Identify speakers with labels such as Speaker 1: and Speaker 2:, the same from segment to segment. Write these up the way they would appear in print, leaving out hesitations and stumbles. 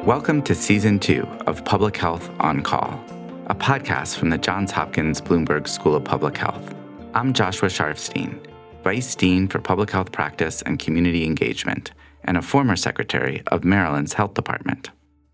Speaker 1: Welcome to Season 2 of Public Health on Call, a podcast from the Johns Hopkins Bloomberg School of Public Health. I'm Joshua Sharfstein, Vice Dean for Public Health Practice and Community Engagement, and a former Secretary of Maryland's Health Department.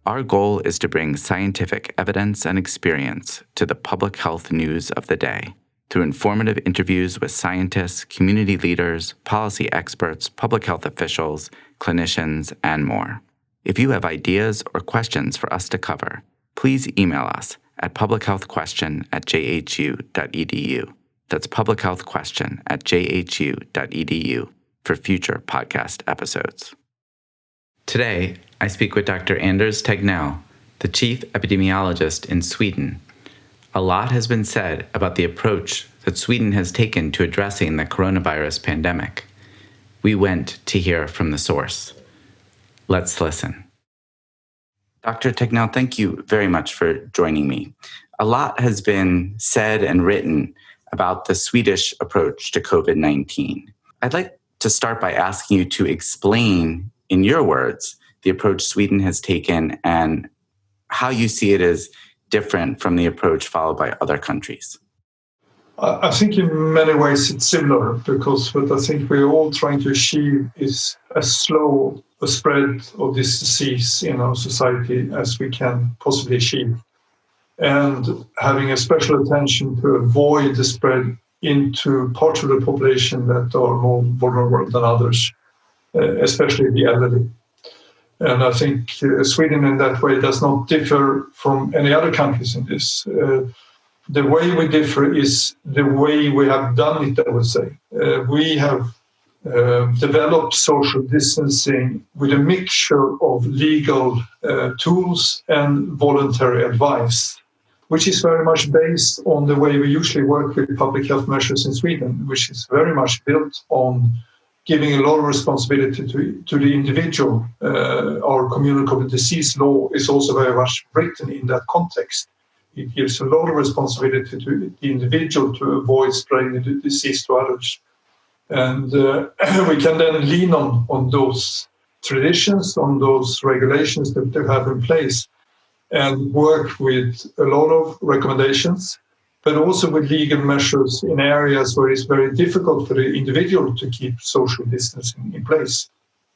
Speaker 1: Our goal is to bring scientific evidence and experience to the public health news of the day through informative interviews with scientists, community leaders, policy experts, public health officials, clinicians, and more. If you have ideas or questions for us to cover, please email us at publichealthquestion@jhu.edu. That's publichealthquestion@jhu.edu for future podcast episodes. Today, I speak with Dr. Anders Tegnell, the Chief Epidemiologist in Sweden. A lot has been said about the approach that Sweden has taken to addressing the coronavirus pandemic. We went to hear from the source. Let's listen. Dr. Tegnell, thank you very much for joining me. A lot has been said and written about the Swedish approach to COVID-19. I'd like to start by asking you to explain, in your words, the approach Sweden has taken and how you see it as different from the approach followed by other countries.
Speaker 2: I think in many ways it's similar, because what I think we're all trying to achieve is as slow a spread of this disease in our society as we can possibly achieve, and having a special attention to avoid the spread into parts of the population that are more vulnerable than others, especially the elderly. And I think Sweden in that way does not differ from any other countries in this. The way we differ is the way we have done it, I would say. We have developed social distancing with a mixture of legal tools and voluntary advice, which is very much based on the way we usually work with public health measures in Sweden, which is very much built on giving a lot of responsibility to the individual. Our communicable disease law is also very much written in that context. It gives a lot of responsibility to the individual to avoid spreading the disease to others. And we can then lean on those traditions, on those regulations that they have in place, and work with a lot of recommendations, but also with legal measures in areas where it's very difficult for the individual to keep social distancing in place.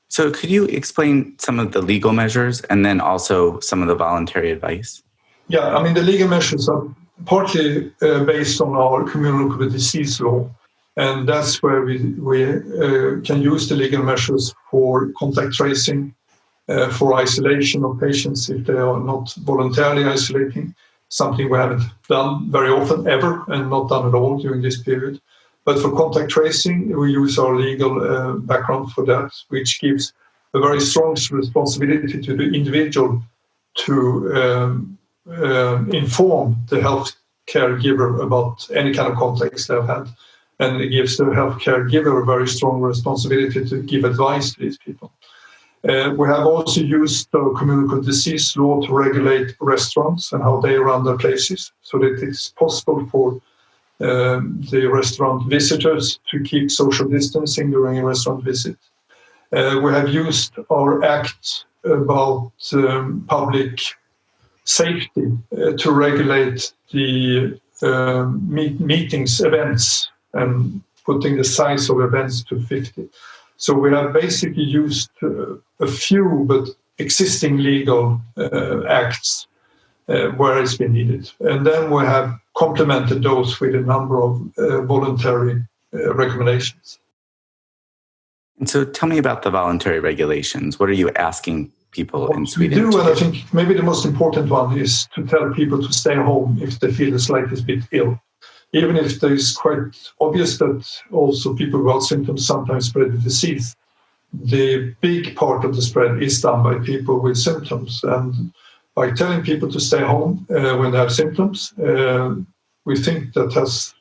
Speaker 1: So could you explain some of the legal measures and then also some of the voluntary advice?
Speaker 2: Yeah, I mean, the legal measures are partly based on our communicable disease law, and that's where we can use the legal measures for contact tracing, for isolation of patients if they are not voluntarily isolating, something we haven't done very often ever and not done at all during this period. But for contact tracing, we use our legal background for that, which gives a very strong responsibility to the individual to inform the health caregiver about any kind of contacts they've had. And it gives the health caregiver a very strong responsibility to give advice to these people. We have also used the communicable disease law to regulate restaurants and how they run their places, so that it's possible for the restaurant visitors to keep social distancing during a restaurant visit. We have used our act about public safety to regulate the meetings, events, and putting the size of events to 50. So we have basically used a few but existing legal acts where it's been needed. And then we have complemented those with a number of voluntary recommendations.
Speaker 1: And so tell me about the voluntary regulations. What are you asking people in Sweden?
Speaker 2: We do, and I think maybe the most important one is to tell people to stay home if they feel the slightest bit ill. Even if it is quite obvious that also people without symptoms sometimes spread the disease, the big part of the spread is done by people with symptoms. And by telling people to stay home when they have symptoms, we think that has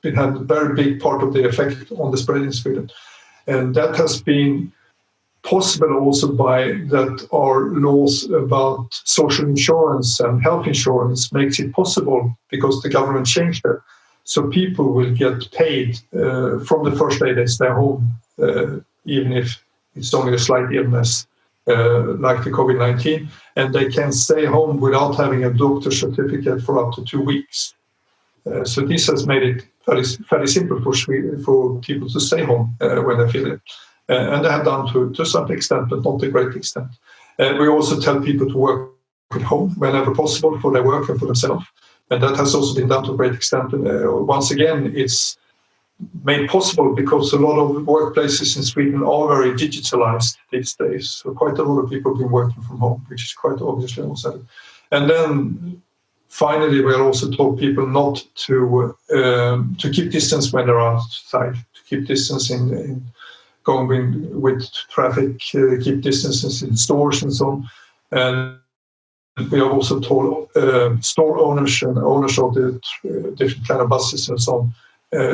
Speaker 2: had a very big part of the effect on the spread in Sweden. And that has been possible also by that our laws about social insurance and health insurance makes it possible because the government changed it. So people will get paid from the first day they stay home, even if it's only a slight illness. like the COVID-19, and they can stay home without having a doctor certificate for up to 2 weeks. So this has made it fairly simple for people to stay home when they feel it. And they have done to some extent, but not a great extent. We also tell people to work at home whenever possible for their work and for themselves. And that has also been done to a great extent. Once again, it's made possible because a lot of workplaces in Sweden are very digitalized these days. So quite a lot of people have been working from home, which is quite obviously also. And then finally, we also told people not to keep distance when they're outside, to keep distance in going with traffic, keep distances in stores and so on. And we have also told store owners and owners of the different kind of buses and so on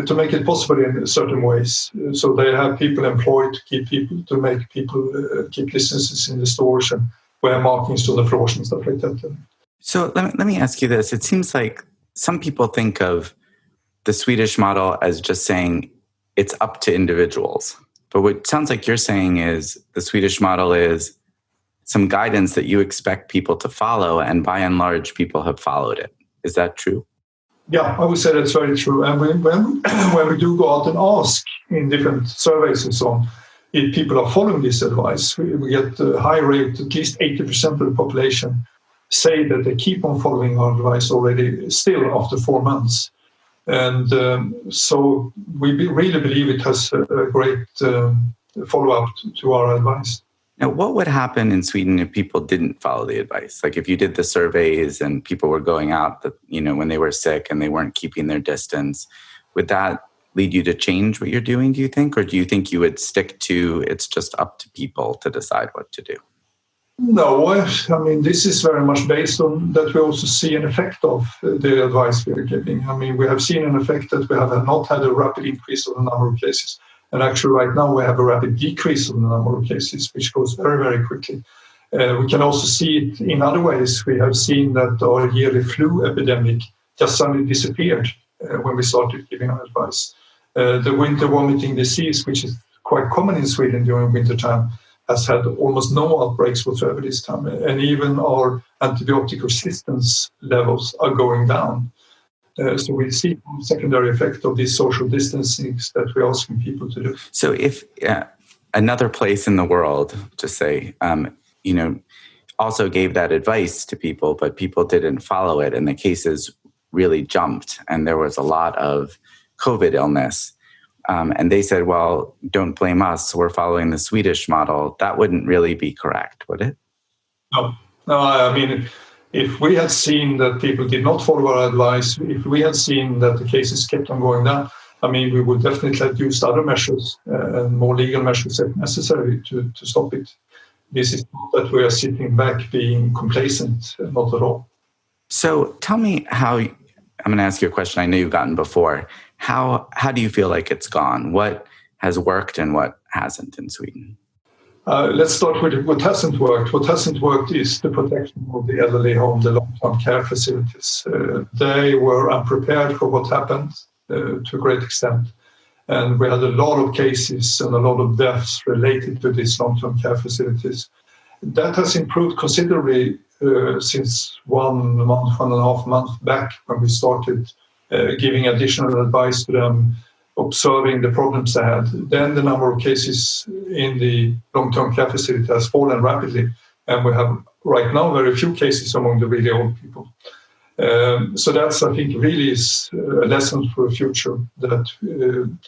Speaker 2: to make it possible in certain ways. So they have people employed to make people keep distances in the stores and wear markings on the floors and stuff like that.
Speaker 1: So let me ask you this. It seems like some people think of the Swedish model as just saying it's up to individuals. But what it sounds like you're saying is the Swedish model is some guidance that you expect people to follow, and by and large, people have followed it. Is that true?
Speaker 2: Yeah, I would say that's very true. And when we do go out and ask in different surveys and so on, if people are following this advice, we get a high rate, at least 80% of the population say that they keep on following our advice already still after 4 months. And so we really believe it has a great follow-up to our advice.
Speaker 1: Now, what would happen in Sweden if people didn't follow the advice? Like if you did the surveys and people were going out, when they were sick and they weren't keeping their distance, would that lead you to change what you're doing, do you think? Or do you think you would stick to it's just up to people to decide what to do?
Speaker 2: No, I mean, this is very much based on that we also see an effect of the advice we are giving. I mean, we have seen an effect that we have not had a rapid increase of the number of cases. And actually right now we have a rapid decrease of the number of cases, which goes very, very quickly. We can also see it in other ways. We have seen that our yearly flu epidemic just suddenly disappeared when we started giving our advice. The winter vomiting disease, which is quite common in Sweden during winter time, has had almost no outbreaks whatsoever this time. And even our antibiotic resistance levels are going down. So we see a secondary effect of these social distancing that we're asking people to do.
Speaker 1: So if another place in the world, just say, also gave that advice to people, but people didn't follow it and the cases really jumped and there was a lot of COVID illness, and they said, well, don't blame us, we're following the Swedish model, that wouldn't really be correct, would it?
Speaker 2: No, I mean, if we had seen that people did not follow our advice, if we had seen that the cases kept on going down, I mean, we would definitely have used other measures and more legal measures if necessary to stop it. This is not that we are sitting back being complacent, not at all.
Speaker 1: So tell me how, I'm going to ask you a question I know you've gotten before. How do you feel like it's gone? What has worked and what hasn't in Sweden?
Speaker 2: Let's start with what hasn't worked. What hasn't worked is the protection of the elderly home, the long-term care facilities. They were unprepared for what happened to a great extent. And we had a lot of cases and a lot of deaths related to these long-term care facilities. That has improved considerably since 1 month, 1.5 months back when we started giving additional advice to them, observing the problems they had. Then the number of cases in the long-term care facility has fallen rapidly. And we have right now very few cases among the really old people. So that's, I think, really is a lesson for the future that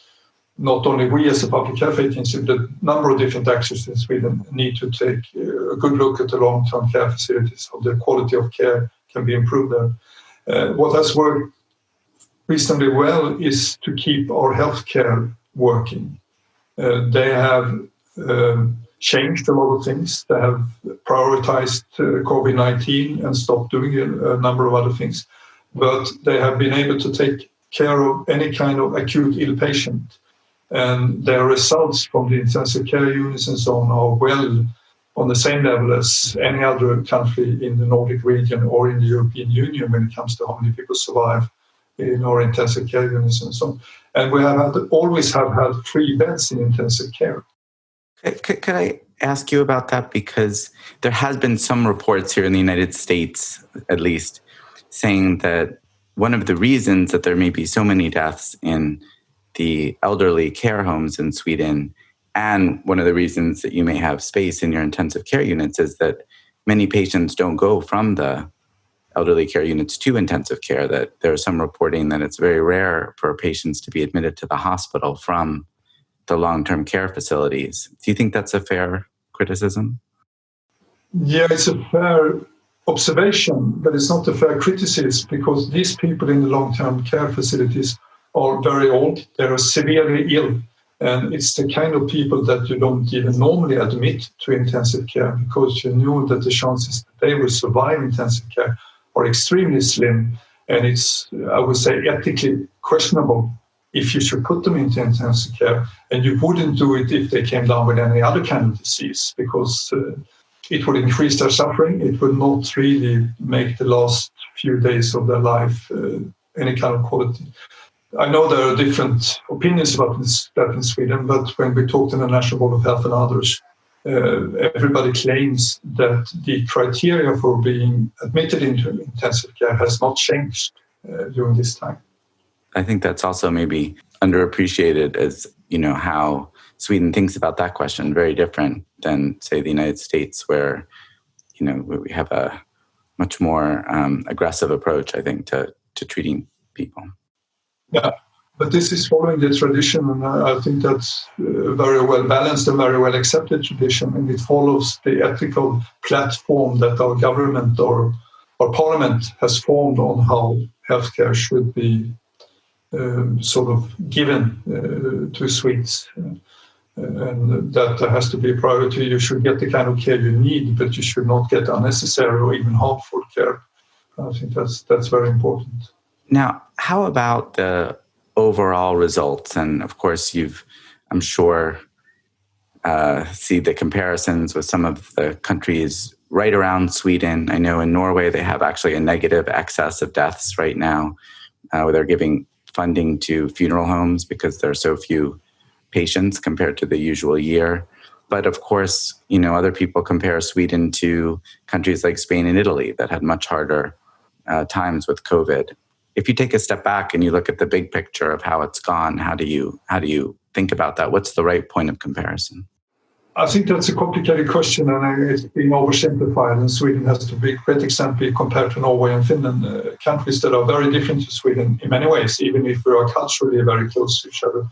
Speaker 2: not only we as a public health agency, but a number of different actors in Sweden need to take a good look at the long-term care facilities, how the quality of care can be improved there. What has worked reasonably well is to keep our healthcare working. They have changed a lot of things. They have prioritized COVID-19 and stopped doing a number of other things. But they have been able to take care of any kind of acute ill patient. And their results from the intensive care units and so on are well on the same level as any other country in the Nordic region or in the European Union when it comes to how many people survive in our intensive care units and so on. And we have always have had 3 beds in intensive care.
Speaker 1: Could I ask you about that? Because there has been some reports here in the United States, at least, saying that one of the reasons that there may be so many deaths in the elderly care homes in Sweden, and one of the reasons that you may have space in your intensive care units, is that many patients don't go from the elderly care units to intensive care, that there's some reporting that it's very rare for patients to be admitted to the hospital from the long-term care facilities. Do you think that's a fair criticism?
Speaker 2: Yeah, it's a fair observation, but it's not a fair criticism, because these people in the long-term care facilities are very old, they are severely ill, and it's the kind of people that you don't even normally admit to intensive care, because you know that the chances that they will survive intensive care are extremely slim, and it's, I would say, ethically questionable if you should put them into intensive care, and you wouldn't do it if they came down with any other kind of disease, because it would increase their suffering. It would not really make the last few days of their life any kind of quality. I know there are different opinions about that in Sweden, but when we talk to the National Board of Health and others, everybody claims that the criteria for being admitted into intensive care has not changed during this time.
Speaker 1: I think that's also maybe underappreciated, as how Sweden thinks about that question. Very different than, say, the United States, where we have a much more aggressive approach, I think, to treating people.
Speaker 2: Yeah, but this is following the tradition, and I think that's a very well balanced and very well accepted tradition, and it follows the ethical platform that our government or our parliament has formed on how healthcare should be sort of given to Swedes. And that there has to be a priority. You should get the kind of care you need, but you should not get unnecessary or even harmful care. I think that's very important.
Speaker 1: Now, how about the overall results? And of course, I'm sure, see the comparisons with some of the countries right around Sweden. I know in Norway, they have actually a negative excess of deaths right now, where they're giving funding to funeral homes because there are so few patients compared to the usual year. But of course, other people compare Sweden to countries like Spain and Italy that had much harder times with COVID. If you take a step back and you look at the big picture of how it's gone, how do you think about that? What's the right point of comparison?
Speaker 2: I think that's a complicated question, and it's being oversimplified. And Sweden has to be a great example compared to Norway and Finland, countries that are very different to Sweden in many ways, even if we are culturally very close to each other.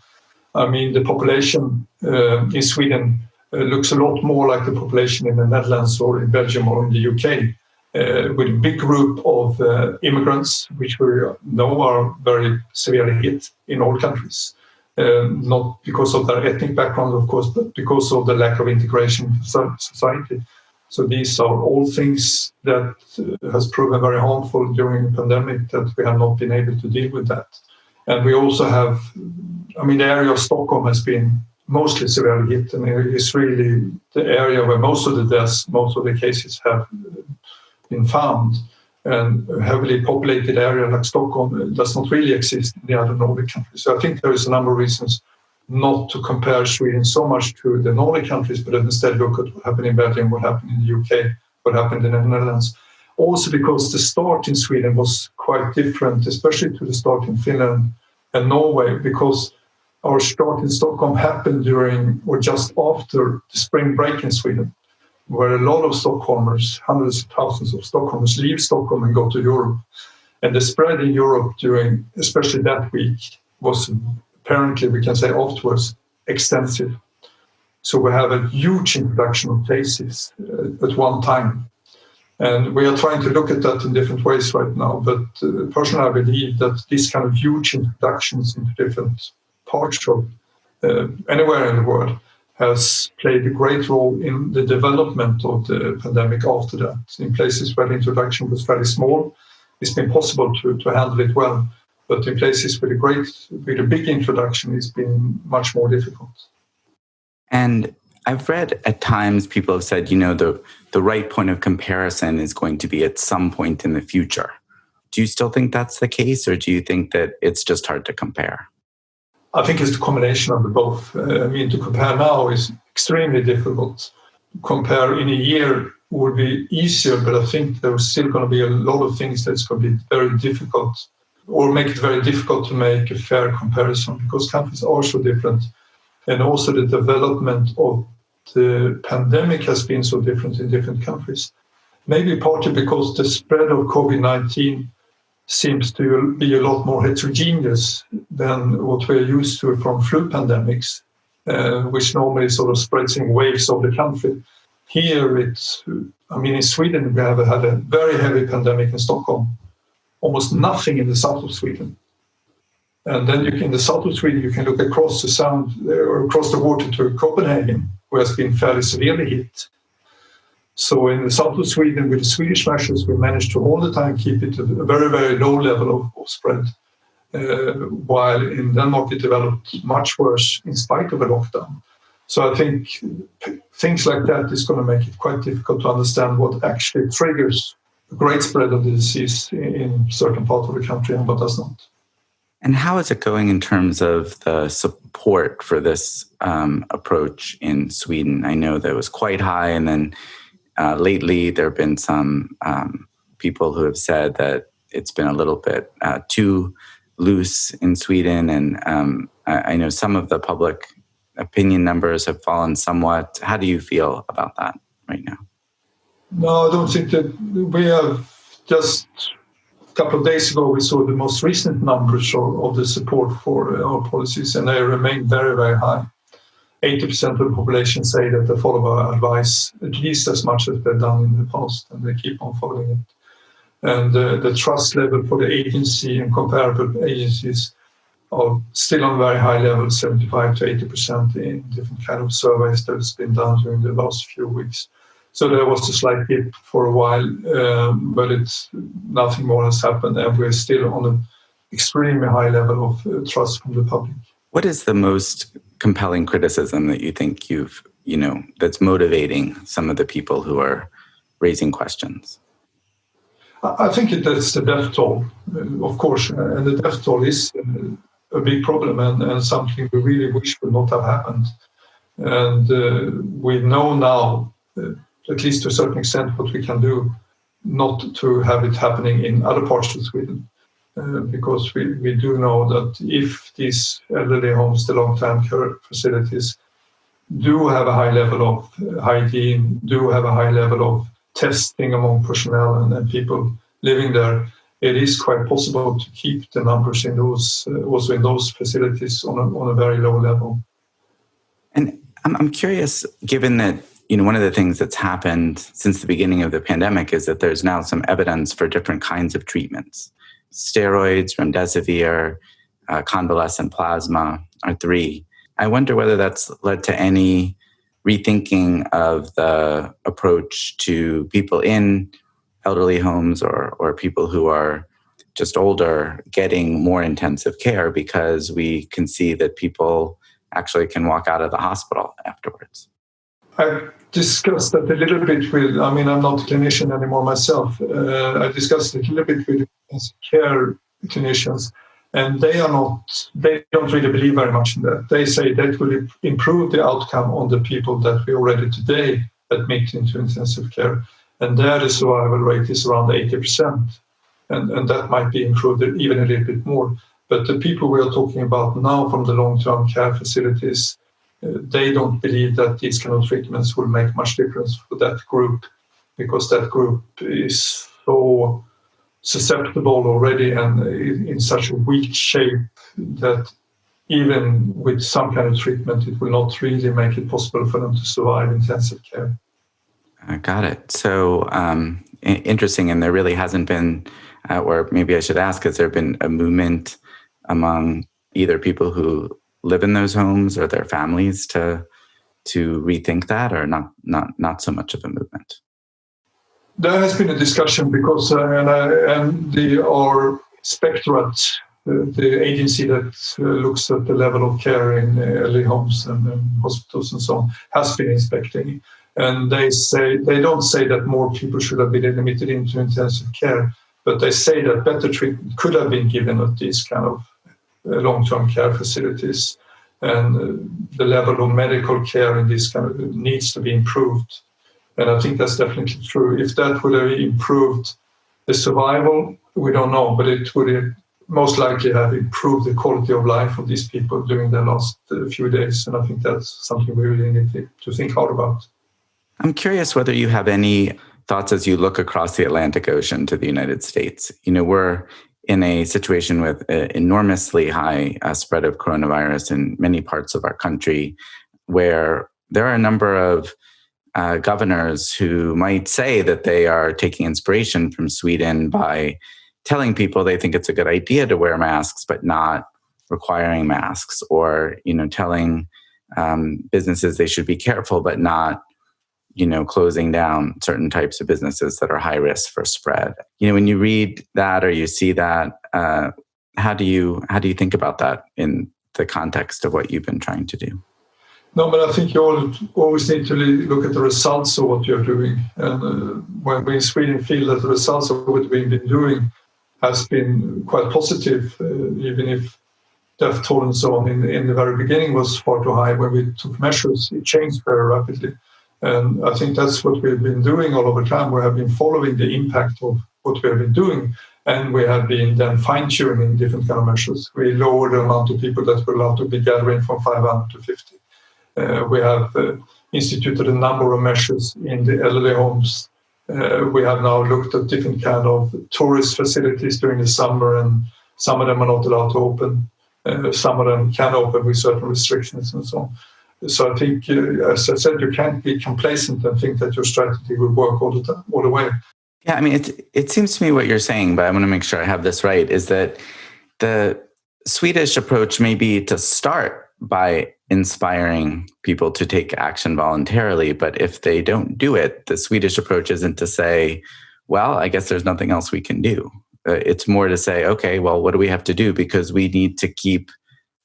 Speaker 2: I mean, the population in Sweden looks a lot more like the population in the Netherlands or in Belgium or in the UK, with a big group of immigrants, which we know are very severely hit in all countries. Not because of their ethnic background, of course, but because of the lack of integration in society. So these are all things that has proven very harmful during the pandemic, that we have not been able to deal with that. And we also have, the area of Stockholm has been mostly severely hit. It's really the area where most of the deaths, most of the cases have been found. And a heavily populated area like Stockholm does not really exist in the other Nordic countries. So I think there is a number of reasons not to compare Sweden so much to the Nordic countries, but instead look at what happened in Belgium, what happened in the UK, what happened in the Netherlands. Also because the start in Sweden was quite different, especially to the start in Finland and Norway, because our start in Stockholm happened during or just after the spring break in Sweden, where a lot of Stockholmers, hundreds of thousands of Stockholmers, leave Stockholm and go to Europe. And the spread in Europe during, especially that week, was apparently, we can say afterwards, extensive. So we have a huge introduction of cases at one time. And we are trying to look at that in different ways right now. But personally, I believe that this kind of huge introductions into different parts of anywhere in the world has played a great role in the development of the pandemic after that. In places where the introduction was very small, it's been possible to handle it well. But in places with a big introduction, it's been much more difficult.
Speaker 1: And I've read at times people have said, the right point of comparison is going to be at some point in the future. Do you still think that's the case, or do you think that it's just hard to compare?
Speaker 2: I think it's the combination of the both. To compare now is extremely difficult. compare in a year would be easier, but I think there's still going to be a lot of things that's going to be very difficult, or make it very difficult to make a fair comparison, because countries are so different. And also the development of the pandemic has been so different in different countries. Maybe partly because the spread of COVID-19 seems to be a lot more heterogeneous than what we're used to from flu pandemics, which normally sort of spreads in waves of the country. Here, in Sweden, we have had a very heavy pandemic in Stockholm, almost nothing in the south of Sweden. And then in the south of Sweden, you can look across the sound or across the water to Copenhagen, who has been fairly severely hit. So in the south of Sweden, with the Swedish measures, we managed to all the time keep it at a very, very low level of spread, while in Denmark it developed much worse in spite of a lockdown. So I think things like that is going to make it quite difficult to understand what actually triggers a great spread of the disease in certain parts of the country and what does not.
Speaker 1: And how is it going in terms of the support for this approach in Sweden? I know that it was quite high, and then lately there have been some people who have said that it's been a little bit too loose in Sweden. And I know some of the public opinion numbers have fallen somewhat. How do you feel about that right now?
Speaker 2: No, I don't think that. We have just a couple of days ago, we saw the most recent numbers of the support for our policies, and they remain very, very high. 80% of the population say that they follow our advice at least as much as they've done in the past, and they keep on following it. And the trust level for the agency and comparable agencies are still on very high level, 75 to 80% in different kind of surveys that has been done during the last few weeks. So there was a slight dip for a while, but it's nothing more has happened, and we're still on an extremely high level of trust from the public.
Speaker 1: What is the most compelling criticism that you think that's motivating some of the people who are raising questions?
Speaker 2: I think that's the death toll, of course, and the death toll is a big problem and something we really wish would not have happened. And we know now, at least to a certain extent, what we can do not to have it happening in other parts of Sweden. Because we do know that if these elderly homes, the long-term care facilities, do have a high level of hygiene, do have a high level of testing among personnel and people living there, it is quite possible to keep the numbers in those also in those facilities on a very low level.
Speaker 1: And I'm curious, given that one of the things that's happened since the beginning of the pandemic is that there's now some evidence for different kinds of treatments. Steroids, remdesivir, convalescent plasma are three. I wonder whether that's led to any rethinking of the approach to people in elderly homes or people who are just older getting more intensive care, because we can see that people actually can walk out of the hospital afterwards.
Speaker 2: I've discussed that a little bit with, I'm not a clinician anymore myself. I discussed it a little bit with care clinicians, and they don't really believe very much in that. They say that will improve the outcome on the people that we already today admit into intensive care. And there the survival rate is around 80%. And that might be improved even a little bit more. But the people we are talking about now from the long-term care facilities, they don't believe that these kind of treatments will make much difference for that group, because that group is so susceptible already and in such a weak shape that even with some kind of treatment, it will not really make it possible for them to survive intensive care.
Speaker 1: I got it. So interesting. And there really hasn't been, or maybe I should ask, has there been a movement among either people who live in those homes or their families to rethink that, or not so much of a movement?
Speaker 2: There has been a discussion because our inspectorate, the agency that looks at the level of care in elderly homes and hospitals and so on, has been inspecting. And they don't say that more people should have been admitted into intensive care, but they say that better treatment could have been given at these kind of long-term care facilities. and the level of medical care in this kind of needs to be improved. And I think that's definitely true. If that would have improved the survival, we don't know, but it would most likely have improved the quality of life of these people during the last few days. And I think that's something we really need to think hard about.
Speaker 1: I'm curious whether you have any thoughts as you look across the Atlantic Ocean to the United States. We're in a situation with an enormously high spread of coronavirus in many parts of our country, where there are a number of governors who might say that they are taking inspiration from Sweden by telling people they think it's a good idea to wear masks, but not requiring masks, or telling businesses they should be careful, but not closing down certain types of businesses that are high risk for spread. When you read that or you see that, how do you think about that in the context of what you've been trying to do?
Speaker 2: No, but I think you always need to look at the results of what you're doing. And when we in Sweden feel that the results of what we've been doing has been quite positive, even if death toll and so on in the very beginning was far too high. When we took measures, it changed very rapidly. And I think that's what we've been doing all over time. We have been following the impact of what we have been doing, and we have been then fine-tuning different kind of measures. We lowered the amount of people that were allowed to be gathering from 500 to 50. We have instituted a number of measures in the elderly homes. We have now looked at different kind of tourist facilities during the summer, and some of them are not allowed to open. Some of them can open with certain restrictions and so on. So I think, as I said, you can't be complacent and think that your strategy will work all the way.
Speaker 1: Yeah, I mean, it seems to me what you're saying, but I want to make sure I have this right, is that the Swedish approach may be to start by inspiring people to take action voluntarily, but if they don't do it, the Swedish approach isn't to say, well, I guess there's nothing else we can do. It's more to say, okay, well, what do we have to do? Because we need to keep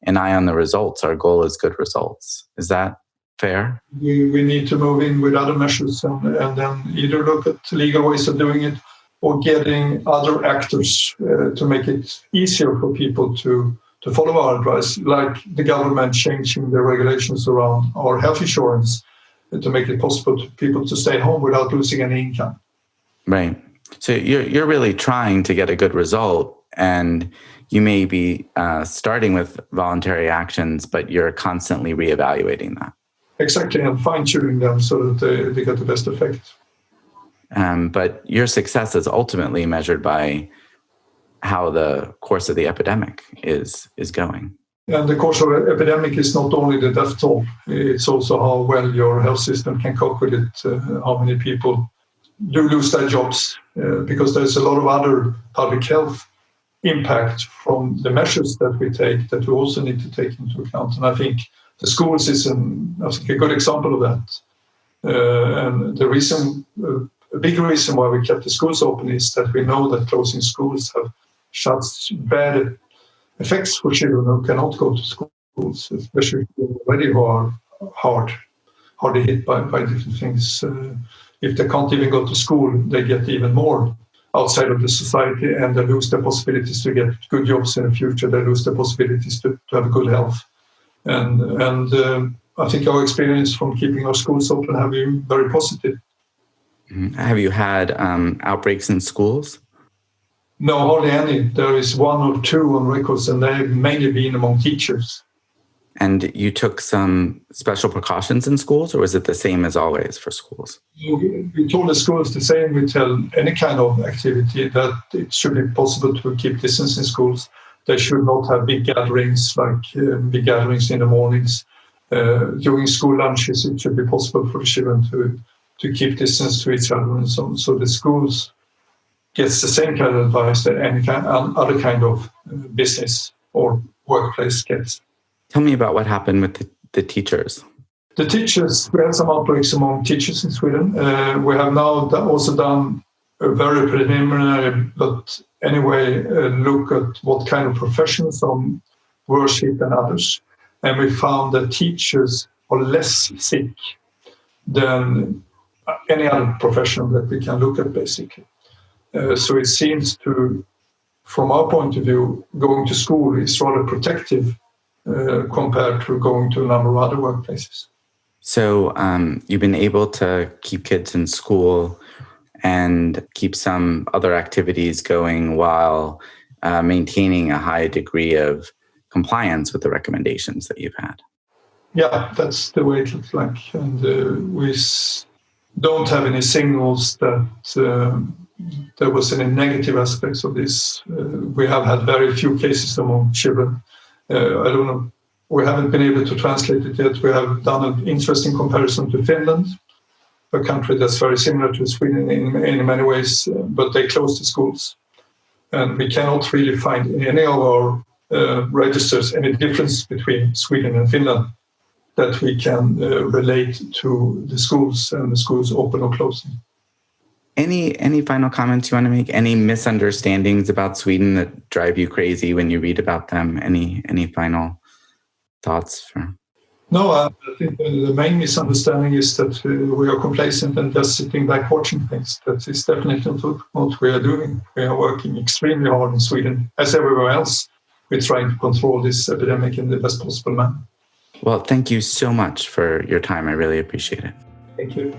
Speaker 1: an eye on the results. Our goal is good results. Is that fair?
Speaker 2: We need to move in with other measures and then either look at legal ways of doing it or getting other actors to make it easier for people to follow our advice, like the government changing the regulations around our health insurance to make it possible for people to stay home without losing any income.
Speaker 1: Right. So you're really trying to get a good result, and you may be starting with voluntary actions, but you're constantly reevaluating that.
Speaker 2: Exactly, and fine-tuning them so that they get the best effect.
Speaker 1: But your success is ultimately measured by how the course of the epidemic is going.
Speaker 2: And the course of the epidemic is not only the death toll, it's also how well your health system can cope with it, how many people do lose their jobs, because there's a lot of other public health impact from the measures that we take that we also need to take into account. And I think the schools is a good example of that. And the reason, a big reason why we kept the schools open is that we know that closing schools have such bad effects for children who cannot go to schools, especially already who are hardly hit by different things. If they can't even go to school, they get even more outside of the society, and they lose their possibilities to get good jobs in the future. They lose their possibilities to have good health. And I think our experience from keeping our schools open have been very positive.
Speaker 1: Have you had outbreaks in schools?
Speaker 2: No, hardly any. There is one or two on records, and they've mainly been among teachers.
Speaker 1: And you took some special precautions in schools, or was it the same as always for schools?
Speaker 2: We told the schools the same. We tell any kind of activity that it should be possible to keep distance in schools. They should not have big gatherings, like big gatherings in the mornings. During school lunches, it should be possible for the children to keep distance to each other and so on. So the schools gets the same kind of advice that any other kind of business or workplace gets.
Speaker 1: Tell me about what happened with the teachers.
Speaker 2: The teachers, we had some outbreaks among teachers in Sweden. We have now also done a very preliminary, but anyway, look at what kind of professions are worse hit than others. And we found that teachers are less sick than any other profession that we can look at, basically. So it seems to, from our point of view, going to school is rather protective compared to going to a number of other workplaces.
Speaker 1: So you've been able to keep kids in school and keep some other activities going while maintaining a high degree of compliance with the recommendations that you've had.
Speaker 2: Yeah, that's the way it looks like. And we don't have any signals that there was any negative aspects of this. We have had very few cases among children. I don't know. We haven't been able to translate it yet. We have done an interesting comparison to Finland, a country that's very similar to Sweden in many ways, but they closed the schools. And we cannot really find in any of our registers any difference between Sweden and Finland that we can relate to the schools and the schools open or closing.
Speaker 1: Any final comments you want to make? Any misunderstandings about Sweden that drive you crazy when you read about them? Any final thoughts?
Speaker 2: No, I think the main misunderstanding is that we are complacent and just sitting back watching things. That is definitely not what we are doing. We are working extremely hard in Sweden, as everywhere else. We're trying to control this epidemic in the best possible manner.
Speaker 1: Well, thank you so much for your time. I really appreciate it.
Speaker 2: Thank you.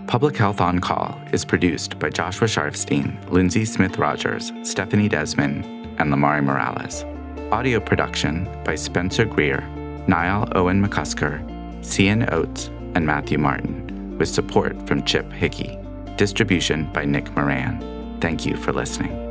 Speaker 1: Public Health on Call is produced by Joshua Sharfstein, Lindsay Smith-Rogers, Stephanie Desmond, and Lamari Morales. Audio production by Spencer Greer, Niall Owen McCusker, Cian Oates, and Matthew Martin, with support from Chip Hickey. Distribution by Nick Moran. Thank you for listening.